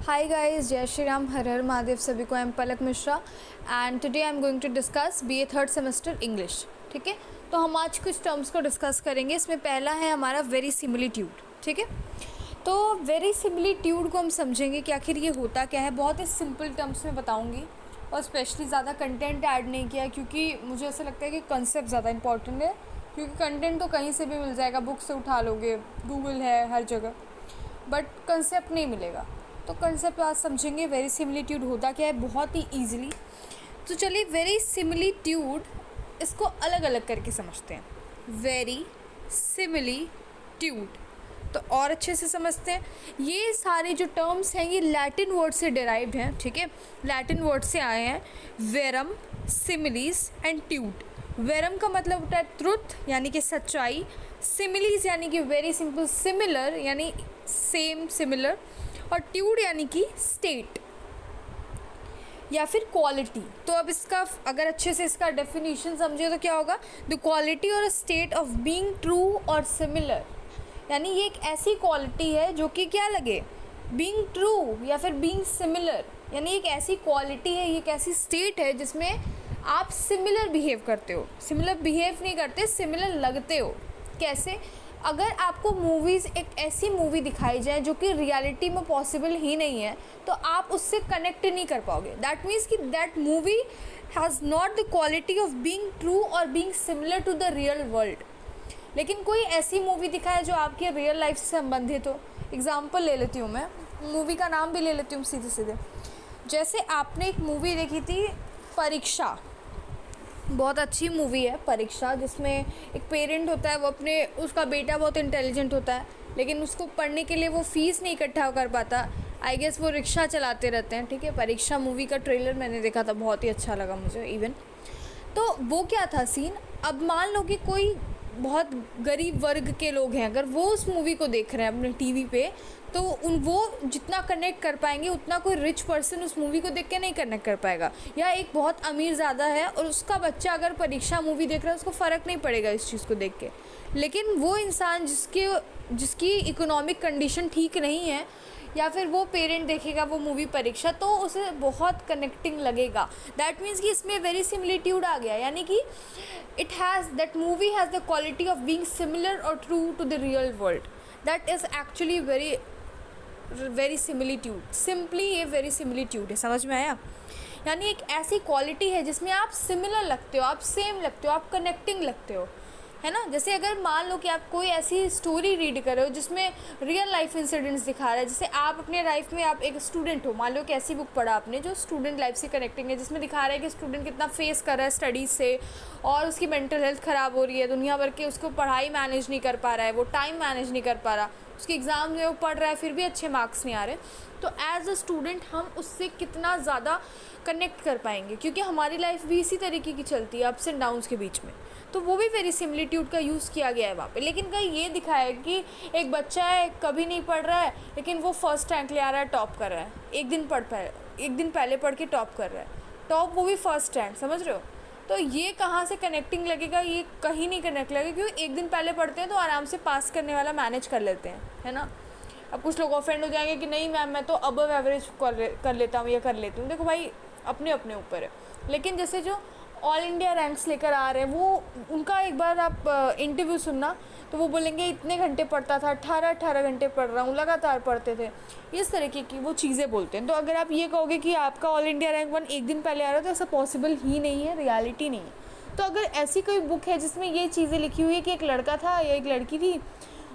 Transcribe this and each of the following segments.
Hi guys, जय श्री राम, हर हर महादेव सभी को। I am Palak Mishra and today I am going to discuss BA third semester English. ठीक है, तो हम आज कुछ टर्म्स को डिस्कस करेंगे। इसमें पहला है हमारा वेरी सिमिलिट्यूड। ठीक है, तो वेरी सिमिलिट्यूड को हम समझेंगे कि आखिर ये होता क्या है। बहुत ही सिंपल टर्म्स में बताऊँगी और स्पेशली ज़्यादा कंटेंट ऐड नहीं किया है क्योंकि मुझे ऐसा लगता है कि कंसेप्ट ज़्यादा इंपॉर्टेंट है, क्योंकि कंटेंट तो कहीं से भी मिल जाएगा, बुक से उठा लोगे, गूगल है हर जगह, बट कंसेप्ट नहीं मिलेगा। तो कंसेप्ट आज समझेंगे। वेरी सिमिलिट्यूड होता क्या है बहुत ही ईजिली। तो चलिए वेरी सिमिलिट्यूड इसको अलग अलग करके समझते हैं। वेरी सिमिलिट्यूड तो और अच्छे से समझते हैं। ये सारे जो टर्म्स हैं ये लैटिन वर्ड से डिराइव्ड हैं। ठीक है, लैटिन वर्ड से आए हैं। वेरम, सिमिलीज एंड ट्यूड। वेरम का मतलब होता है ट्रुथ यानी कि सच्चाई, सिमिलीज यानी कि वेरी सिंपल, सिमिलर यानी सेम, सिमिलर, और ट्यूड यानी कि स्टेट या फिर क्वालिटी। तो अब इसका अगर अच्छे से इसका डेफिनेशन समझे तो क्या होगा, द क्वालिटी और स्टेट ऑफ बीइंग ट्रू और सिमिलर। यानी ये एक ऐसी क्वालिटी है जो कि क्या लगे, बीइंग ट्रू या फिर बीइंग सिमिलर। यानी एक ऐसी क्वालिटी है, ये एक ऐसी स्टेट है जिसमें आप सिमिलर बिहेव करते हो। सिमिलर बिहेव नहीं करते, सिमिलर लगते हो। कैसे? अगर आपको मूवीज़ एक ऐसी मूवी दिखाई जाए जो कि रियलिटी में पॉसिबल ही नहीं है, तो आप उससे कनेक्ट नहीं कर पाओगे। दैट मीन्स कि that movie has not the quality of being true और being similar to the real world. लेकिन कोई ऐसी मूवी दिखाए जो आपकी रियल लाइफ से संबंधित हो। एग्जाम्पल ले लेती हूँ मैं, मूवी का नाम भी ले लेती हूँ सीधे सीधे। जैसे आपने एक मूवी देखी थी परीक्षा, बहुत अच्छी मूवी है परीक्षा, जिसमें एक पेरेंट होता है, वो अपने उसका बेटा बहुत इंटेलिजेंट होता है लेकिन उसको पढ़ने के लिए वो फ़ीस नहीं इकट्ठा कर पाता। आई गेस वो रिक्शा चलाते रहते हैं। ठीक है, परीक्षा मूवी का ट्रेलर मैंने देखा था, बहुत ही अच्छा लगा मुझे इवन। तो वो क्या था सीन, अब मान लो कि कोई बहुत गरीब वर्ग के लोग हैं, अगर वो उस मूवी को देख रहे हैं अपने टीवी पे, तो वो जितना कनेक्ट कर पाएंगे उतना कोई रिच पर्सन उस मूवी को देख के नहीं कनेक्ट कर पाएगा। या एक बहुत अमीर ज़्यादा है और उसका बच्चा अगर परीक्षा मूवी देख रहा है, उसको फ़र्क नहीं पड़ेगा इस चीज़ को देख के। लेकिन वो इंसान जिसकी इकोनॉमिक कंडीशन ठीक नहीं है, या फिर वो पेरेंट देखेगा वो मूवी परीक्षा, तो उसे बहुत कनेक्टिंग लगेगा। दैट मीन्स कि इसमें वेरी सिमिलिट्यूड आ गया, यानी कि it has that movie has the quality of being similar और true to the real world. That is actually very similitude. Simply ये वेरी सिमिलिट्यूड है, समझ में आया? यानी एक ऐसी क्वालिटी है जिसमें आप सिमिलर लगते हो, आप सेम लगते हो, आप कनेक्टिंग लगते हो, है ना। जैसे अगर मान लो कि आप कोई ऐसी स्टोरी रीड कर रहे हो जिसमें रियल लाइफ इंसिडेंट्स दिखा रहा है, जैसे आप अपने लाइफ में आप एक स्टूडेंट हो, मान लो कि ऐसी बुक पढ़ा आपने जो स्टूडेंट लाइफ से कनेक्टिंग है, जिसमें दिखा रहा है कि स्टूडेंट कितना फेस कर रहा है स्टडीज़ से और उसकी मेंटल हेल्थ ख़राब हो रही है, दुनिया भर के उसको पढ़ाई मैनेज नहीं कर पा रहा है, वो टाइम मैनेज नहीं कर पा रहा, उसके एग्ज़ाम में वो पढ़ रहा है फिर भी अच्छे मार्क्स नहीं आ रहे। तो एज अ स्टूडेंट हम उससे कितना ज़्यादा कनेक्ट कर पाएंगे, क्योंकि हमारी लाइफ भी इसी तरीके की चलती है, अप्स एंड डाउन्स के बीच में। तो वो भी वेरी सिमिलिट्यूड का यूज़ किया गया है वहाँ पे। लेकिन कहीं ये दिखाया है कि एक बच्चा है, कभी नहीं पढ़ रहा है, लेकिन वो फर्स्ट रैंक ले आ रहा है, टॉप कर रहा है, एक दिन पहले पढ़ के टॉप कर रहा है, टॉप वो भी फर्स्ट रैंक, समझ रहे हो? तो ये कहाँ से कनेक्टिंग लगेगा, ये कहीं नहीं कनेक्ट लगेगा, क्योंकि एक दिन पहले पढ़ते हैं तो आराम से पास करने वाला मैनेज कर लेते हैं, है ना। अब कुछ लोग ऑफेंड हो जाएंगे कि नहीं मैम मैं तो अबव एवरेज कर लेता हूँ या कर लेती हूँ। देखो भाई, अपने अपने ऊपर है। लेकिन जैसे जो ऑल इंडिया रैंक्स लेकर आ रहे हैं, वो उनका एक बार आप इंटरव्यू सुनना तो वो बोलेंगे इतने घंटे पढ़ता था, 18 घंटे पढ़ रहा हूँ, लगातार पढ़ते थे, इस तरीके की वो चीज़ें बोलते हैं। तो अगर आप ये कहोगे कि आपका ऑल इंडिया रैंक 1 एक दिन पहले आ रहा है, तो ऐसा पॉसिबल ही नहीं है, रियलिटी नहीं है। तो अगर ऐसी कोई बुक है जिसमें ये चीज़ें लिखी हुई है कि एक लड़का था या एक लड़की थी,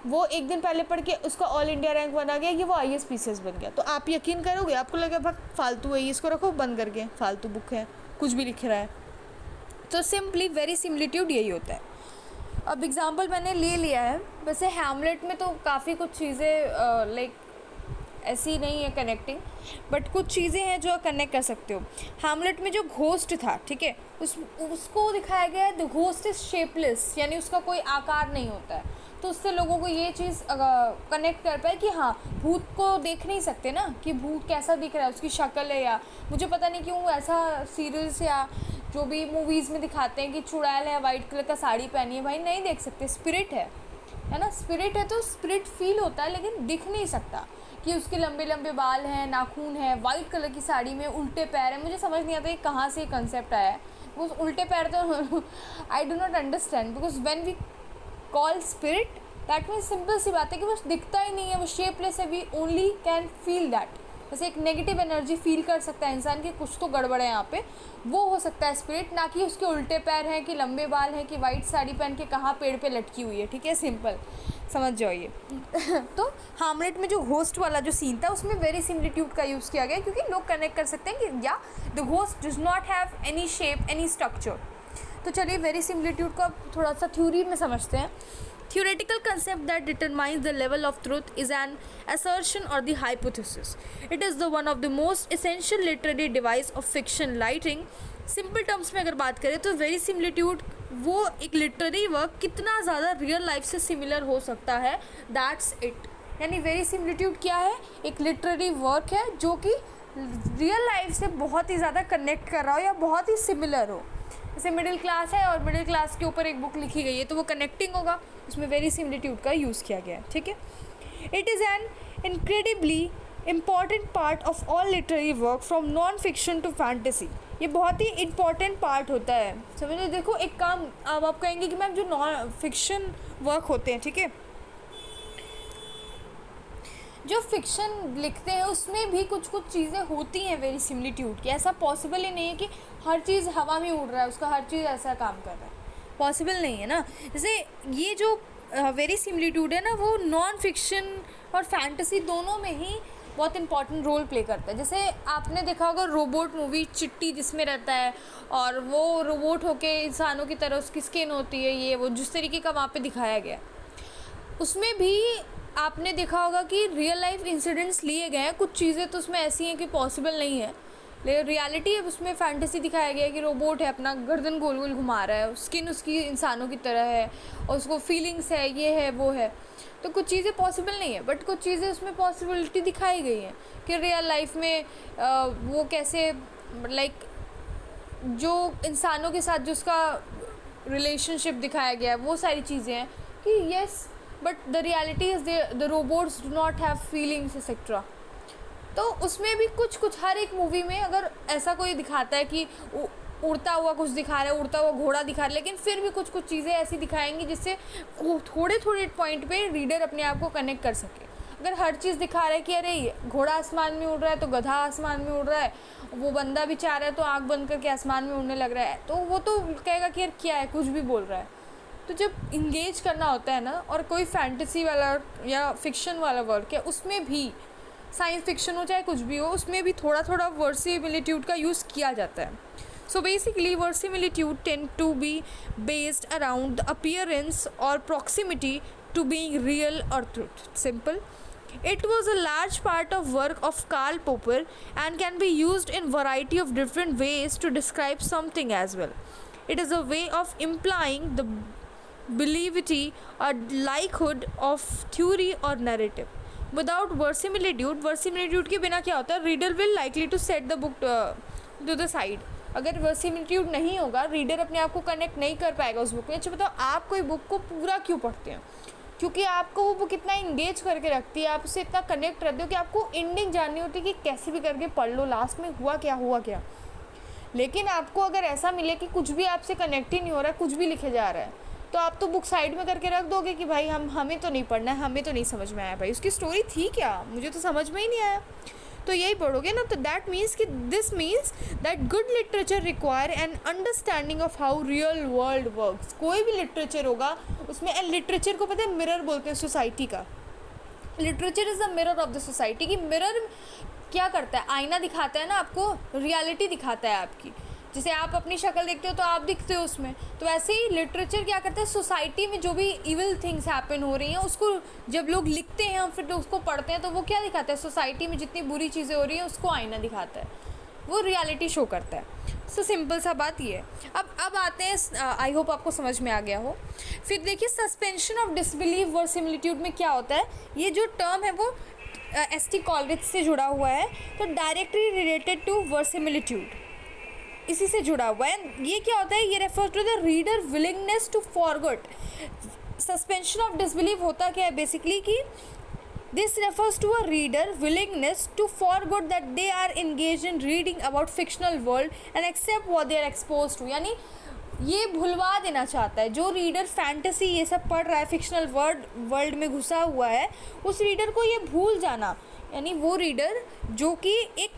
वो एक दिन पहले पढ़ के उसका ऑल इंडिया रैंक बना गया, कि वो IAS PCS बन गया, तो आप यकीन करोगे? आपको लगेगा भाग फालतू है, इसको रखो बंद करके, फालतू बुक है, कुछ भी लिख रहा है। तो सिंपली वेरी सिमिलिट्यूड यही होता है। अब एग्जांपल मैंने ले लिया है, वैसे हैमलेट में तो काफ़ी कुछ चीज़ें लाइक ऐसी नहीं है कनेक्टिंग, बट कुछ चीज़ें हैं जो कनेक्ट कर सकते हो। हैमलेट में जो घोस्ट था, ठीक है, उसको दिखाया गया है द घोस्ट इज शेपलेस, यानी उसका कोई आकार नहीं होता है। तो उससे लोगों को ये चीज़ कनेक्ट कर पाए कि हाँ, भूत को देख नहीं सकते ना, कि भूत कैसा दिख रहा है, उसकी शक्ल है, या मुझे पता नहीं क्यों ऐसा सीरियल्स या जो भी मूवीज़ में दिखाते हैं कि चुड़ैल है, वाइट कलर का साड़ी पहनी है, भाई नहीं देख सकते, स्पिरिट है ना, स्पिरिट है तो स्पिरिट फील होता है लेकिन दिख नहीं सकता। कि उसके लंबे लंबे बाल हैं, नाखून है, वाइट कलर की साड़ी में, उल्टे पैर हैं। मुझे समझ नहीं आता ये कहाँ से कंसेप्ट आया है। वो उल्टे पैर तो I do not understand, because when we call spirit that means simple सी बात है कि वो दिखता ही नहीं है, वो शेपलेस है, we only can feel that. जैसे एक नेगेटिव एनर्जी फील कर सकता है इंसान की कुछ तो गड़बड़ है यहाँ पे, वो हो सकता है स्पिरिट, ना कि उसके उल्टे पैर हैं कि लंबे बाल हैं कि वाइट साड़ी पहन के कहाँ पेड़ पे लटकी हुई है। ठीक है, सिंपल समझ जाइए। तो हैमलेट में जो घोस्ट वाला जो सीन था उसमें वेरी सिमिलिट्यूड का यूज़ किया गया, क्योंकि लोग कनेक्ट कर सकते हैं कि या the ghost does not have any shape, any structure. तो चलिए वेरी सिमिलिट्यूड का थोड़ा सा थ्योरी में समझते हैं। Theoretical concept that determines the level of truth is an assertion or the hypothesis. It is the one of the most essential literary device of fiction writing. Simple terms में अगर बात करें तो वेरी सिमिलिट्यूड वो एक literary work कितना ज़्यादा real life से सिमिलर हो सकता है, दैट्स इट। यानी वेरी सिमिलिट्यूड क्या है, एक लिटरेरी वर्क है जो कि रियल लाइफ से बहुत ही ज़्यादा कनेक्ट कर रहा हो या बहुत ही सिमिलर हो। जैसे मिडिल क्लास है और मिडिल क्लास के ऊपर एक बुक लिखी गई है तो वो कनेक्टिंग होगा, उसमें वेरी सिमिलिट्यूड का यूज़ किया गया है। ठीक है, it is an incredibly important part of all literary work from non fiction to fantasy. ये बहुत ही इम्पॉर्टेंट पार्ट होता है, समझो। देखो एक काम अब आप कहेंगे कि मैम जो नॉन फिक्शन वर्क होते हैं, ठीक है, जो फिक्शन लिखते हैं उसमें भी कुछ कुछ चीज़ें होती हैं वेरी सिमिलिट्यूड की। ऐसा पॉसिबल ही नहीं है कि हर चीज़ हवा में उड़ रहा है, उसका हर चीज़ ऐसा काम कर रहा है, पॉसिबल नहीं है ना। जैसे ये जो वेरी सिमिलिट्यूड है ना, वो नॉन फिक्शन और फैंटेसी दोनों में ही बहुत इंपॉर्टेंट रोल प्ले करता है। जैसे आपने देखा होगा रोबोट मूवी, चिट्टी जिसमें रहता है और वो रोबोट होके इंसानों की तरह उसकी स्किन होती है, ये वो जिस तरीके का वहाँ पे दिखाया गया, उसमें भी आपने देखा होगा कि रियल लाइफ इंसिडेंट्स लिए गए हैं। कुछ चीज़ें तो उसमें ऐसी हैं कि पॉसिबल नहीं है, लेकिन रियलिटी है उसमें फैंटेसी दिखाया गया है कि रोबोट है, अपना गर्दन गोल गोल घुमा रहा है, स्किन उसकी इंसानों की तरह है और उसको फीलिंग्स है, ये है वो है। तो कुछ चीज़ें पॉसिबल नहीं है, बट कुछ चीज़ें उसमें पॉसिबिलिटी दिखाई गई हैं कि रियल लाइफ में वो कैसे लाइक जो इंसानों के साथ जो उसका रिलेशनशिप दिखाया गया है, वो सारी चीज़ें हैं कि yes, but the reality is the robots do not have feelings etcetera. तो उसमें भी कुछ कुछ हर एक मूवी में अगर ऐसा कोई दिखाता है कि उड़ता हुआ कुछ दिखा रहा है, उड़ता हुआ घोड़ा दिखा रहा है, लेकिन फिर भी कुछ कुछ चीज़ें ऐसी दिखाएंगी जिससे थोड़े थोड़े पॉइंट पे रीडर अपने आप को कनेक्ट कर सके। अगर हर चीज़ दिखा रहा है कि अरे घोड़ा आसमान में उड़ रहा है तो गधा आसमान में उड़ रहा है, वो बंदा भी चाह रहा है तो आँख बंद करके आसमान में उड़ने लग रहा है, तो वो तो कहेगा कि यार क्या है, कुछ भी बोल रहा है। तो जब इंगेज करना होता है ना, और कोई फैंटेसी वाला या फिक्शन वाला वर्क है, उसमें भी साइंस फिक्शन हो चाहे कुछ भी हो, उसमें भी थोड़ा थोड़ा वर्सिमिलिट्यूड का यूज़ किया जाता है। So basically verisimilitude tend to be based around the appearance और प्रॉक्सिमिटी टू बीइंग रियल और truth. Simple, it was a large part of work of Karl Popper and can be used in variety of different ways to describe something as well. It is a way of implying the believability or likelihood of theory or narrative. Without verisimilitude के बिना क्या होता है, reader will likely to set the book to the side. अगर verisimilitude नहीं होगा, reader अपने आप को कनेक्ट नहीं कर पाएगा उस बुक में। अच्छा बताओ, आप कोई बुक को पूरा क्यों पढ़ते हैं? क्योंकि आपको वो बुक इतना इंगेज करके रखती है, आप उससे इतना कनेक्ट रहते हो कि आपको एंडिंग जाननी होती है कि कैसे भी करके पढ़ लो, लास्ट में हुआ क्या। लेकिन आपको अगर ऐसा मिले कि कुछ भी आपसे कनेक्ट ही नहीं हो रहा है, कुछ भी लिखे जा रहा है, तो आप तो बुक साइड में करके रख दोगे कि भाई हमें तो नहीं पढ़ना है, हमें तो नहीं समझ में आया, भाई उसकी स्टोरी थी क्या, मुझे तो समझ में ही नहीं आया, तो यही पढ़ोगे ना। तो दैट मीन्स कि this means that good literature require an understanding of how real world works. कोई भी लिटरेचर होगा उसमें, लिटरेचर को पता है मिरर बोलते हैं सोसाइटी का। Literature is the mirror of the society. कि मिरर क्या करता है, आईना दिखाता है ना आपको, रियलिटी दिखाता है आपकी। जैसे आप अपनी शक्ल देखते हो तो आप दिखते हो उसमें, तो वैसे ही लिटरेचर क्या करता है, सोसाइटी में जो भी इविल थिंग्स हैपन हो रही हैं उसको जब लोग लिखते हैं फिर उसको पढ़ते हैं, तो वो क्या दिखाता है, सोसाइटी में जितनी बुरी चीज़ें हो रही हैं उसको आईना दिखाता है, वो रियलिटी शो करता है। सो सिंपल सा बात ये है। अब आते हैं, आई होप आपको समझ में आ गया हो। फिर देखिए सस्पेंशन ऑफ डिसबिलीव वर्सिमिलिट्यूड में क्या होता है। ये जो टर्म है वो एस.टी. कॉलरिज से जुड़ा हुआ है, तो डायरेक्टली रिलेटेड टू वर्सिमिलिट्यूड, इसी से जुड़ा हुआ है। ये क्या होता है, ये refer to the reader willingness to forget. Suspension of disbelieve होता क्या है बेसिकली कि this refers to a reader willingness to forget that they are engage in reading about fictional world and accept what they are expose to. यानी ये भुलवा देना चाहता है, जो रीडर फैंटेसी ये सब पढ़ रहा है, फिक्शनल वर्ल्ड में घुसा हुआ है, उस रीडर को ये भूल जाना, यानी वो रीडर जो कि एक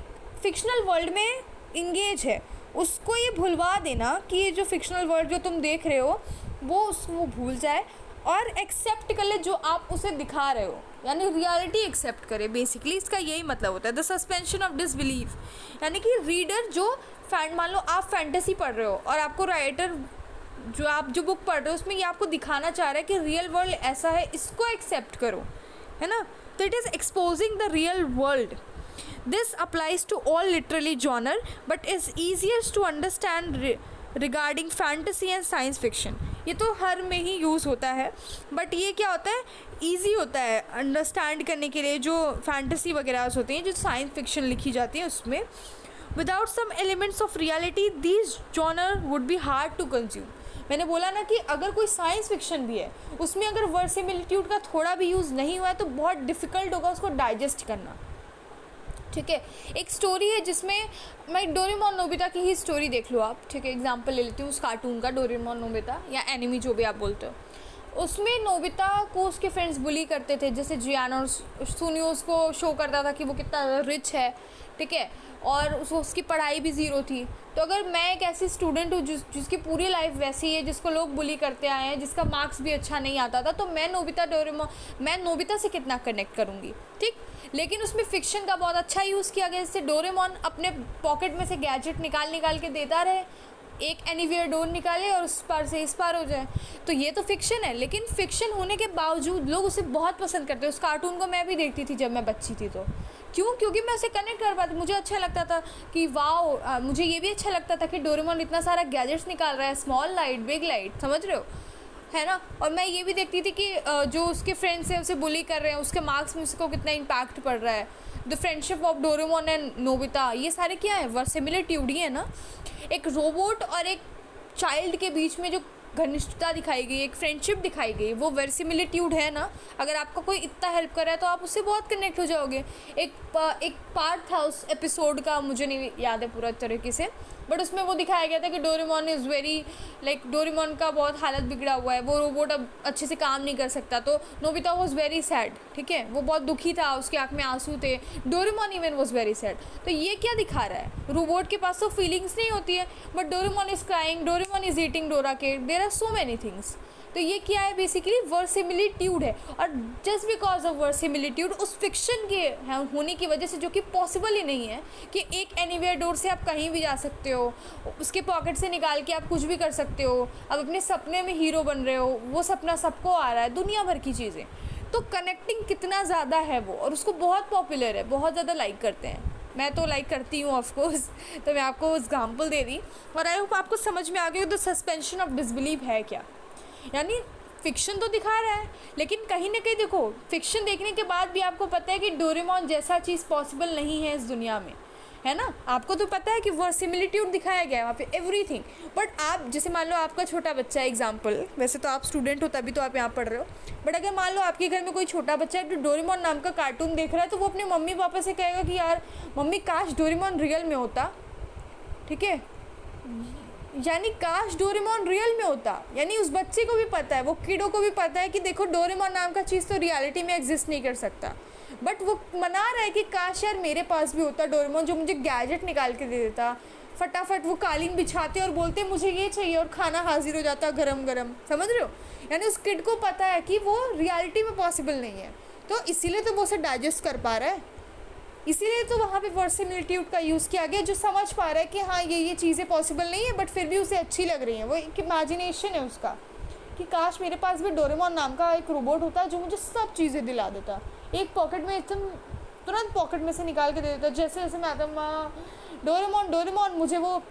फिक्शनल वर्ल्ड में इंगेज है, उसको ये भुलवा देना कि ये जो फिक्शनल वर्ल्ड जो तुम देख रहे हो वो भूल जाए और एक्सेप्ट कर ले जो आप उसे दिखा रहे हो, यानी रियलिटी एक्सेप्ट करे। बेसिकली इसका यही मतलब होता है, द सस्पेंशन ऑफ डिसबिलीफ। यानी कि रीडर जो मान लो आप फैंटेसी पढ़ रहे हो और आपको राइटर जो बुक पढ़ रहे हो उसमें ये आपको दिखाना चाह रहा है कि रियल वर्ल्ड ऐसा है, इसको एक्सेप्ट करो, है ना। तो it is exposing the real world. This applies to all literally genre but is easiest to understand regarding fantasy and science fiction. ये तो हर में ही यूज़ होता है, बट ये क्या होता है, ईजी होता है अंडरस्टैंड करने के लिए जो फैंटेसी वगैरह होती हैं, जो साइंस फिक्शन लिखी जाती है उसमें। Without some elements of reality these genre would be hard to consume. मैंने बोला ना कि अगर कोई साइंस फिक्शन भी है उसमें अगर वर्सिमिलिट्यूड का थोड़ा भी यूज़ नहीं हुआ है तो बहुत डिफ़िकल्ट होगा उसको डाइजेस्ट करना, ठीक है। एक स्टोरी है जिसमें मैं डोरेमोन नोबिता की ही स्टोरी देख लो आप, ठीक है, एग्जांपल ले लेती हूँ उस कार्टून का, डोरेमोन नोबिता या एनिमी जो भी आप बोलते हो। उसमें नोबिता को उसके फ्रेंड्स बुली करते थे, जैसे जियान और सुनियो उसको शो करता था कि वो कितना रिच है, ठीक है, और उसकी पढ़ाई भी ज़ीरो थी। तो अगर मैं एक ऐसी स्टूडेंट हूँ जिसकी पूरी लाइफ वैसी है, जिसको लोग बुली करते आए हैं, जिसका मार्क्स भी अच्छा नहीं आता था, तो मैं नोबिता से कितना कनेक्ट करूँगी, ठीक। लेकिन उसमें फ़िक्शन का बहुत अच्छा यूज़ किया गया, जैसे डोरेमोन अपने पॉकेट में से गैजेट निकाल के देता रहे, एक एनीवेयर डोर निकाले और उस पार से इस पार हो जाए। तो ये तो फिक्शन है, लेकिन फिक्शन होने के बावजूद लोग उसे बहुत पसंद करते हैं। उस कार्टून को मैं भी देखती थी जब मैं बच्ची थी, तो क्योंकि मैं उसे कनेक्ट कर पाती, मुझे अच्छा लगता था कि वाओ, मुझे ये भी अच्छा लगता था कि डोरेमोन इतना सारा गैजेट्स निकाल रहा है, स्मॉल लाइट, बिग लाइट, समझ रहे हो, है ना। और मैं ये भी देखती थी कि जो उसके फ्रेंड्स हैं उसे बुली कर रहे हैं, उसके मार्क्स में उसको कितना इम्पैक्ट पड़ रहा है। The friendship of Doraemon and Nobita, ये सारे क्या है, वर्सिमिलिट्यूड ही है ना। एक रोबोट और एक चाइल्ड के बीच में जो घनिष्ठता दिखाई गई, एक फ्रेंडशिप दिखाई गई, वो वर्सिमिलिट्यूड है ना। अगर आपका कोई इतना हेल्प कर रहा है तो आप उससे बहुत कनेक्ट हो जाओगे। एक पार्ट था उस एपिसोड का, मुझे नहीं याद है पूरा तरीके से, बट उसमें वो दिखाया गया था कि डोरेमोन इज़ वेरी डोरेमोन का बहुत हालत बिगड़ा हुआ है, वो रोबोट अब अच्छे से काम नहीं कर सकता, तो नोबिता वॉज वेरी सैड, ठीक है, वो बहुत दुखी था, उसकी आँख में आंसू थे, Doraemon even was very sad. तो ये क्या दिखा रहा है, रोबोट के पास तो फीलिंग्स नहीं होती है, but Doraemon is crying, Doraemon is eating dora cake, there are so many things. तो ये क्या है, बेसिकली वर्सिमिलिट्यूड है। और जस्ट बिकॉज ऑफ वर्सिमिलिट्यूड, उस फिक्शन के होने की वजह से, जो कि पॉसिबल ही नहीं है कि एक एनीवेयर डोर से आप कहीं भी जा सकते हो, उसके पॉकेट से निकाल के आप कुछ भी कर सकते हो, आप अपने सपने में हीरो बन रहे हो, वो सपना सबको आ रहा है, दुनिया भर की चीज़ें। तो कनेक्टिंग कितना ज़्यादा है वो, और उसको बहुत पॉपुलर है, बहुत ज़्यादा लाइक करते हैं। मैं तो लाइक करती हूँ ऑफकोर्स, तो मैं आपको एग्जाम्पल दे दी, और आई होप आपको समझ में आ गई तो सस्पेंशन ऑफ डिसबिलीफ है क्या। यानी फिक्शन तो दिखा रहा है, लेकिन कहीं ना कहीं देखो, फिक्शन देखने के बाद भी आपको पता है कि डोरेमोन जैसा चीज़ पॉसिबल नहीं है इस दुनिया में, है ना। आपको तो पता है कि वर्सिमिलिट्यूड दिखाया गया है वहाँ पे, एवरीथिंग। बट आप जैसे मान लो आपका छोटा बच्चा है, एग्जाम्पल, वैसे तो आप स्टूडेंट हो तभी तो आप यहाँ पढ़ रहे हो, बट अगर मान लो आपके घर में कोई छोटा बच्चा है जो डोरेमोन नाम का कार्टून देख रहा है, तो वो अपने मम्मी पापा से कहेगा कि यार मम्मी काश डोरेमोन रियल में होता, ठीक है, यानी काश डोरेमोन रियल में होता। यानी उस बच्चे को भी पता है, वो किडो को भी पता है कि देखो डोरेमोन नाम का चीज़ तो रियलिटी में एग्जिस्ट नहीं कर सकता, बट वो मना रहा है कि काश यार मेरे पास भी होता डोरेमोन, जो मुझे गैजेट निकाल के दे देता, फटाफट वो कालीन बिछाते और बोलते मुझे ये चाहिए और खाना हाजिर हो जाता गरम गरम, समझ रहे हो। यानी उस किड को पता है कि वो रियलिटी में पॉसिबल नहीं है, तो इसीलिए तो वो उसे डाइजेस्ट कर पा रहा है, इसीलिए तो वहाँ पे वर्सिमिलिट्यूड का यूज़ किया गया, जो समझ पा रहा है कि हाँ ये चीज़ें पॉसिबल नहीं है, बट फिर भी उसे अच्छी लग रही हैं। वो एक इमेजिनेशन है उसका कि काश मेरे पास भी डोरेमोन नाम का एक रोबोट होता जो मुझे सब चीज़ें दिला देता, एक पॉकेट में एकदम तुरंत पॉकेट में से निकाल के दे देता। जैसे जैसे मैं आता माँ डोरेमोन डोरेमोन मुझे वो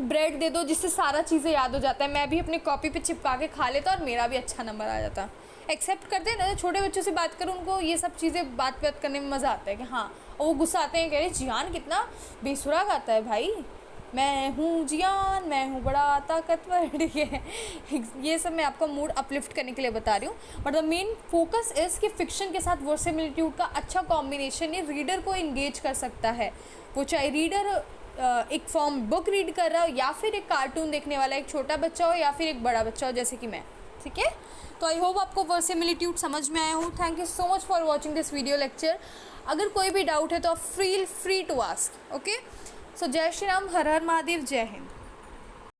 ब्रेड दे दो जिससे सारा चीज़ें याद हो जाता है, मैं भी अपनी कॉपी पे चिपका के खा लेता और मेरा भी अच्छा नंबर आ जाता। एक्सेप्ट करते हैं ना, छोटे बच्चों से बात करो, उनको ये सब चीज़ें बात करने में मज़ा आता है कि हाँ, और वो गुस्सा आते हैं, कह रहे जियान कितना बेसुरा गाता है भाई, मैं हूँ जियान, मैं हूँ बड़ा ताकतवर, ठीक है। ये सब मैं आपका मूड अपलिफ्ट करने के लिए बता रही हूँ, but the main focus is कि फ़िक्शन के साथ वर्सेमिलिट्यूड का अच्छा कॉम्बिनेशन ये रीडर को इंगेज कर सकता है। वो चाहे रीडर एक फॉर्म बुक रीड कर रहा हो, या फिर एक कार्टून देखने वाला एक छोटा बच्चा हो, या फिर एक बड़ा बच्चा हो जैसे कि मैं, ठीक है। तो आई होप आपको वर्सेमिलिट्यूड समझ में आया हो। Thank you so much for watching this video lecture. अगर कोई भी डाउट है तो आप feel free to ask, okay. So Jai Shri Ram, हर हर महादेव, जय हिंद।